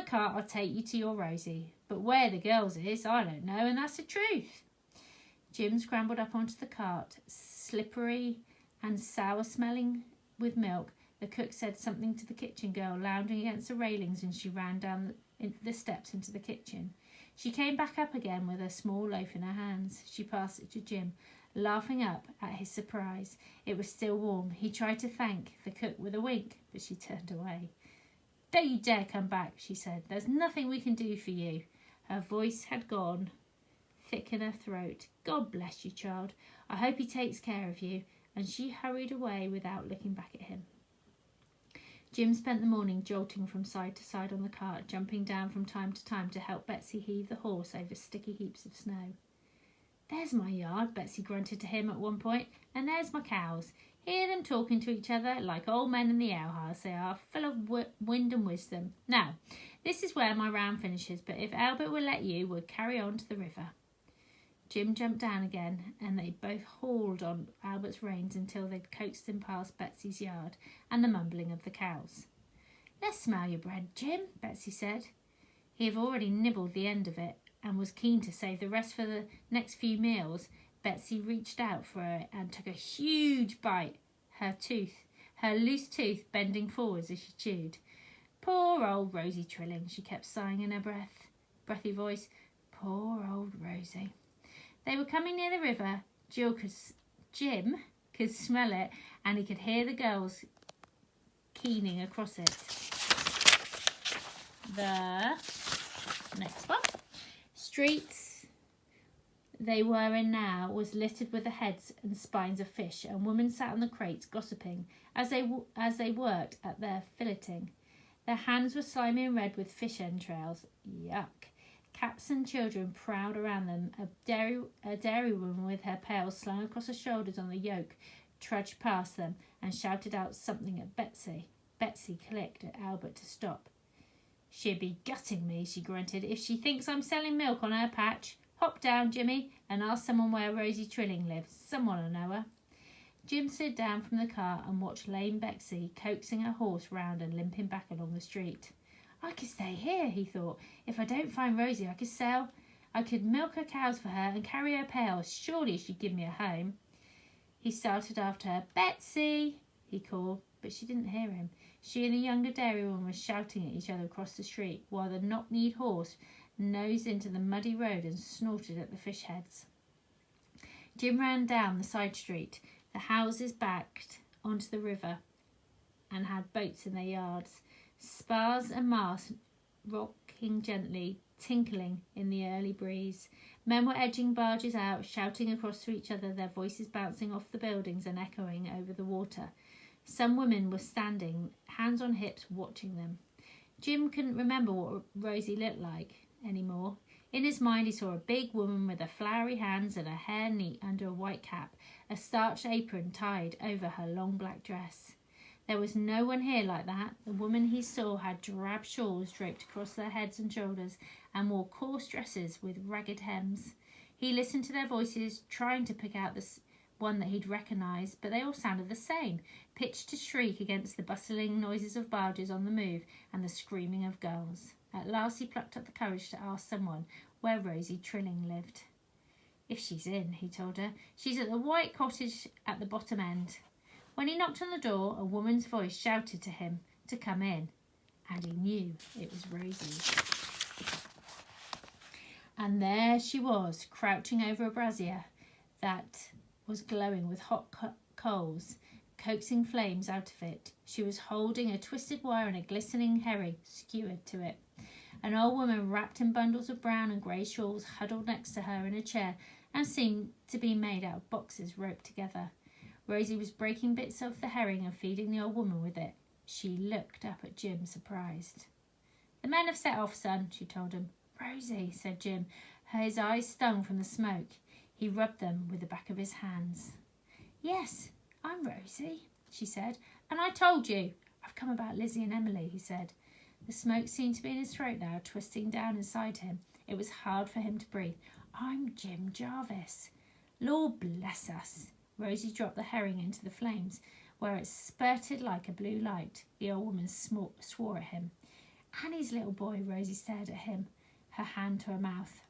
cart, I'll take you to your Rosie. But where the girls is, I don't know, and that's the truth. Jim scrambled up onto the cart, slippery and sour-smelling with milk. The cook said something to the kitchen girl, lounging against the railings, and she ran down the steps into the kitchen. She came back up again with a small loaf in her hands. She passed it to Jim, laughing up at his surprise. It was still warm. He tried to thank the cook with a wink, but she turned away. Don't you dare come back, she said. There's nothing we can do for you. Her voice had gone thick in her throat. God bless you, child. I hope he takes care of you. And she hurried away without looking back at him. Jim spent the morning jolting from side to side on the cart, jumping down from time to time to help Betsy heave the horse over sticky heaps of snow. There's my yard, Betsy grunted to him at one point, and there's my cows. Hear them talking to each other like old men in the alehouse. They are full of wind and wisdom. Now, this is where my round finishes, but if Albert will let you, we'll carry on to the river. Jim jumped down again, and they both hauled on Albert's reins until they'd coaxed him past Betsy's yard and the mumbling of the cows. Let's smell your bread, Jim, Betsy said. He had already nibbled the end of it and was keen to save the rest for the next few meals. Betsy reached out for it and took a huge bite, her loose tooth bending forwards as she chewed. Poor old Rosie Trilling, she kept sighing in her breathy voice. Poor old Rosie. They were coming near the river. Jim could smell it, and he could hear the girls keening across it. The next one. Streets they were in now was littered with the heads and spines of fish, and women sat on the crates gossiping as they worked at their filleting. Their hands were slimy and red with fish entrails. Yuck. Cats and children prowled around them. A dairy woman with her pails slung across her shoulders on the yoke trudged past them and shouted out something at Betsy. Betsy clicked at Albert to stop. She'd be gutting me, she grunted, if she thinks I'm selling milk on her patch. Hop down, Jimmy, and ask someone where Rosie Trilling lives. Someone'll know her. Jim slid down from the car and watched lame Betsy coaxing her horse round and limping back along the street. I could stay here, he thought. If I don't find Rosie, I could milk her cows for her and carry her pails. Surely she'd give me a home. He started after her. Betsy, he called, but she didn't hear him. She and a younger dairywoman were shouting at each other across the street, while the knock-kneed horse nosed into the muddy road and snorted at the fish heads. Jim ran down the side street. The houses backed onto the river and had boats in their yards. Spars and masts rocking gently, tinkling in the early breeze. Men were edging barges out, shouting across to each other, their voices bouncing off the buildings and echoing over the water. Some women were standing, hands on hips, watching them. Jim couldn't remember what Rosie looked like anymore. In his mind he saw a big woman with her flowery hands and her hair neat under a white cap, a starched apron tied over her long black dress. There was no one here like that. The women he saw had drab shawls draped across their heads and shoulders and wore coarse dresses with ragged hems. He listened to their voices, trying to pick out the one that he'd recognised, but they all sounded the same, pitched to shriek against the bustling noises of barges on the move and the screaming of girls. At last he plucked up the courage to ask someone where Rosie Trilling lived. If she's in, he told her. She's at the white cottage at the bottom end. When he knocked on the door, a woman's voice shouted to him to come in, and he knew it was Rosie. And there she was, crouching over a brazier that was glowing with hot coals, coaxing flames out of it. She was holding a twisted wire and a glistening herring skewered to it. An old woman wrapped in bundles of brown and grey shawls huddled next to her in a chair and seemed to be made out of boxes roped together. Rosie was breaking bits of the herring and feeding the old woman with it. She looked up at Jim, surprised. The men have set off, son, she told him. Rosie, said Jim. His eyes stung from the smoke. He rubbed them with the back of his hands. Yes, I'm Rosie, she said. And I told you. I've come about Lizzie and Emily, he said. The smoke seemed to be in his throat now, twisting down inside him. It was hard for him to breathe. I'm Jim Jarvis. Lord bless us. Rosie dropped the herring into the flames, where it spurted like a blue light. The old woman swore at him. Annie's little boy, Rosie stared at him, her hand to her mouth.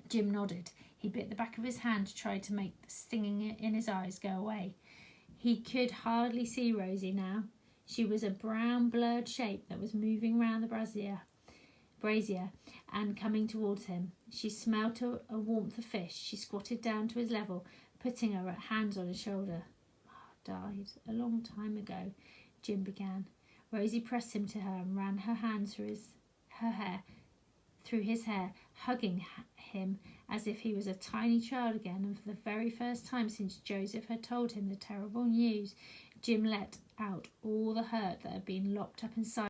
Jim nodded. He bit the back of his hand to try to make the stinging in his eyes go away. He could hardly see Rosie now. She was a brown blurred shape that was moving round the brazier and coming towards him. She smelt a warmth of fish. She squatted down to his level, putting her hands on his shoulder. Died a long time ago, Jim began. Rosie pressed him to her and ran her hands through his hair, hugging him as if he was a tiny child again, and for the very first time since Joseph had told him the terrible news, Jim let out all the hurt that had been locked up inside